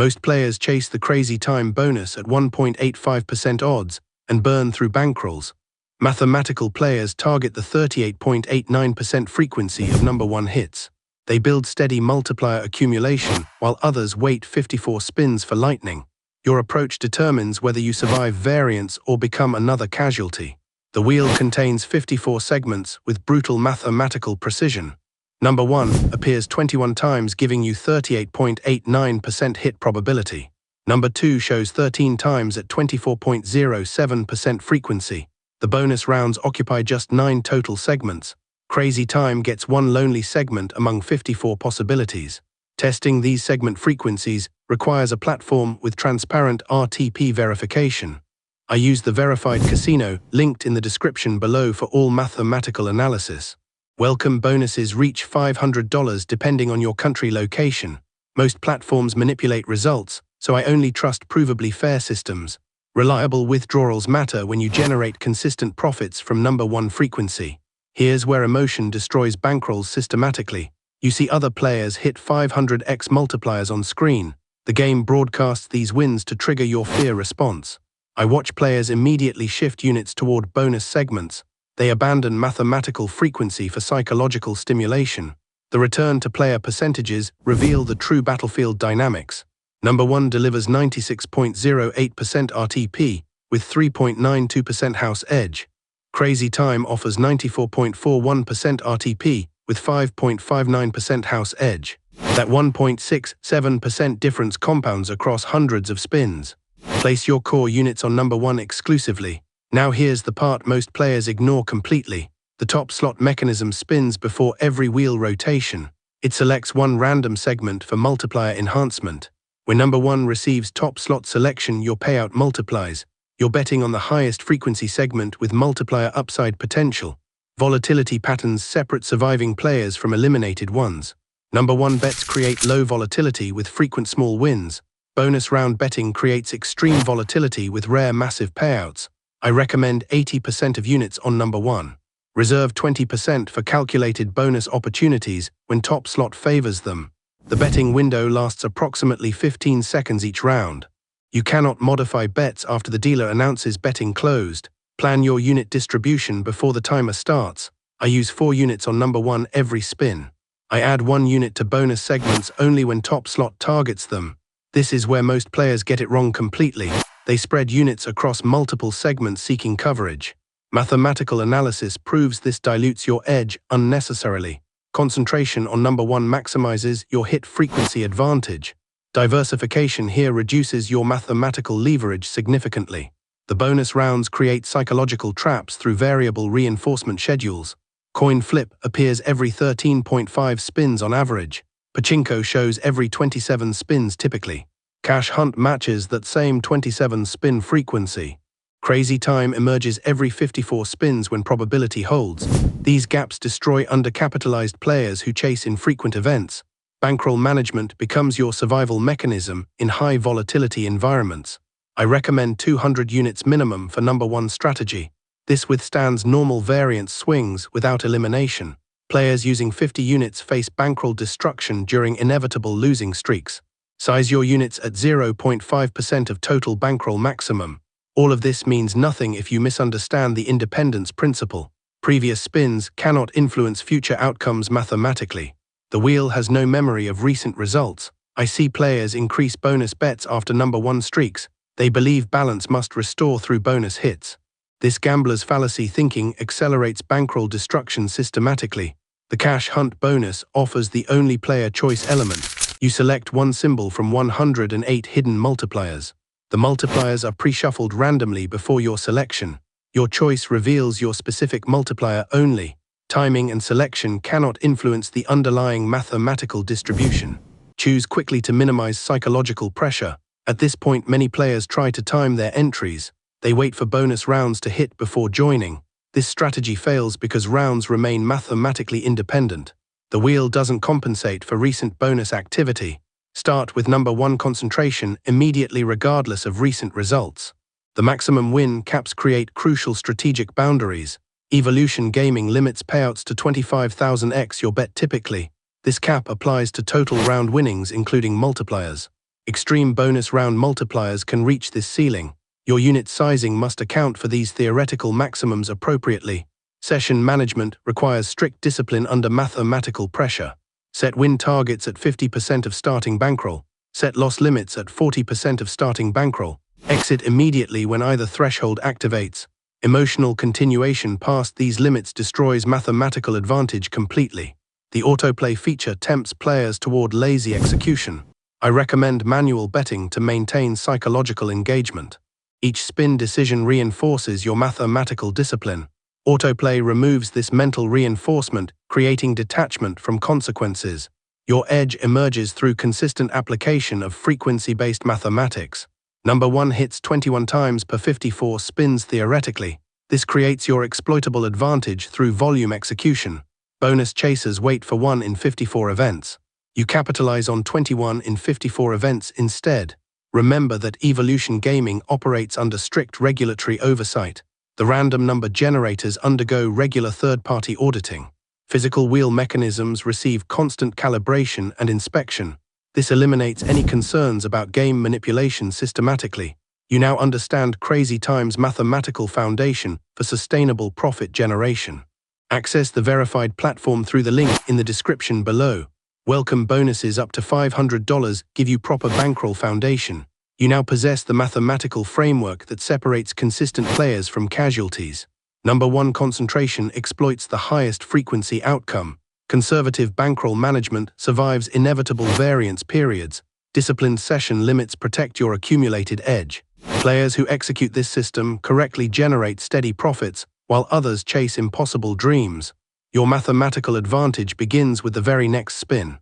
Most players chase the crazy time bonus at 1.85% odds and burn through bankrolls. Mathematical players target the 38.89% frequency of number one hits. They build steady multiplier accumulation, while others wait 54 spins for lightning. Your approach determines whether you survive variance or become another casualty. The wheel contains 54 segments with brutal mathematical precision. Number 1 appears 21 times, giving you 38.89% hit probability. Number 2 shows 13 times at 24.07% frequency. The bonus rounds occupy just 9 total segments. Crazy Time gets one lonely segment among 54 possibilities. Testing these segment frequencies requires a platform with transparent RTP verification. I use the verified casino linked in the description below for all mathematical analysis. Welcome bonuses reach $500 depending on your country location. Most platforms manipulate results, so I only trust provably fair systems. Reliable withdrawals matter when you generate consistent profits from number one frequency. Here's where emotion destroys bankrolls systematically. You see other players hit 500x multipliers on screen. The game broadcasts these wins to trigger your fear response. I watch players immediately shift units toward bonus segments. They abandon mathematical frequency for psychological stimulation. The return to player percentages reveal the true battlefield dynamics. Number 1 delivers 96.08% RTP with 3.92% house edge. Crazy Time offers 94.41% RTP with 5.59% house edge. That 1.67% difference compounds across hundreds of spins. Place your core units on number 1 exclusively. Now here's the part most players ignore completely. The top slot mechanism spins before every wheel rotation. It selects one random segment for multiplier enhancement. When number 1 receives top slot selection, your payout multiplies. You're betting on the highest frequency segment with multiplier upside potential. Volatility patterns separate surviving players from eliminated ones. Number 1 bets create low volatility with frequent small wins. Bonus round betting creates extreme volatility with rare massive payouts. I recommend 80% of units on number 1. Reserve 20% for calculated bonus opportunities when top slot favors them. The betting window lasts approximately 15 seconds each round. You cannot modify bets after the dealer announces betting closed. Plan your unit distribution before the timer starts. I use 4 units on number 1 every spin. I add 1 unit to bonus segments only when top slot targets them. This is where most players get it wrong completely. They spread units across multiple segments seeking coverage. Mathematical analysis proves this dilutes your edge unnecessarily. Concentration on number 1 maximizes your hit frequency advantage. Diversification here reduces your mathematical leverage significantly. The bonus rounds create psychological traps through variable reinforcement schedules. Coin flip appears every 13.5 spins on average. Pachinko shows every 27 spins typically. Cash hunt matches that same 27 spin frequency. Crazy Time emerges every 54 spins when probability holds. These gaps destroy undercapitalized players who chase infrequent events. Bankroll management becomes your survival mechanism in high volatility environments. I recommend 200 units minimum for number 1 strategy. This withstands normal variance swings without elimination. Players using 50 units face bankroll destruction during inevitable losing streaks. Size your units at 0.5% of total bankroll maximum. All of this means nothing if you misunderstand the independence principle. Previous spins cannot influence future outcomes mathematically. The wheel has no memory of recent results. I see players increase bonus bets after number 1 streaks. They believe balance must restore through bonus hits. This gambler's fallacy thinking accelerates bankroll destruction systematically. The cash hunt bonus offers the only player choice element. You select one symbol from 108 hidden multipliers. The multipliers are pre-shuffled randomly before your selection. Your choice reveals your specific multiplier only. Timing and selection cannot influence the underlying mathematical distribution. Choose quickly to minimize psychological pressure. At this point, many players try to time their entries. They wait for bonus rounds to hit before joining. This strategy fails because rounds remain mathematically independent. The wheel doesn't compensate for recent bonus activity. Start with number 1 concentration immediately regardless of recent results. The maximum win caps create crucial strategic boundaries. Evolution Gaming limits payouts to 25,000x your bet typically. This cap applies to total round winnings including multipliers. Extreme bonus round multipliers can reach this ceiling. Your unit sizing must account for these theoretical maximums appropriately. Session management requires strict discipline under mathematical pressure. Set win targets at 50% of starting bankroll. Set loss limits at 40% of starting bankroll. Exit immediately when either threshold activates. Emotional continuation past these limits destroys mathematical advantage completely. The autoplay feature tempts players toward lazy execution. I recommend manual betting to maintain psychological engagement. Each spin decision reinforces your mathematical discipline. Autoplay removes this mental reinforcement, creating detachment from consequences. Your edge emerges through consistent application of frequency-based mathematics. Number 1 hits 21 times per 54 spins theoretically. This creates your exploitable advantage through volume execution. Bonus chasers wait for 1 in 54 events. You capitalize on 21 in 54 events instead. Remember that Evolution Gaming operates under strict regulatory oversight. The random number generators undergo regular third-party auditing. Physical wheel mechanisms receive constant calibration and inspection. This eliminates any concerns about game manipulation systematically. You now understand Crazy Time's mathematical foundation for sustainable profit generation. Access the verified platform through the link in the description below. Welcome bonuses up to $500 give you proper bankroll foundation. You now possess the mathematical framework that separates consistent players from casualties. Number 1 concentration exploits the highest frequency outcome. Conservative bankroll management survives inevitable variance periods. Disciplined session limits protect your accumulated edge. Players who execute this system correctly generate steady profits, while others chase impossible dreams. Your mathematical advantage begins with the very next spin.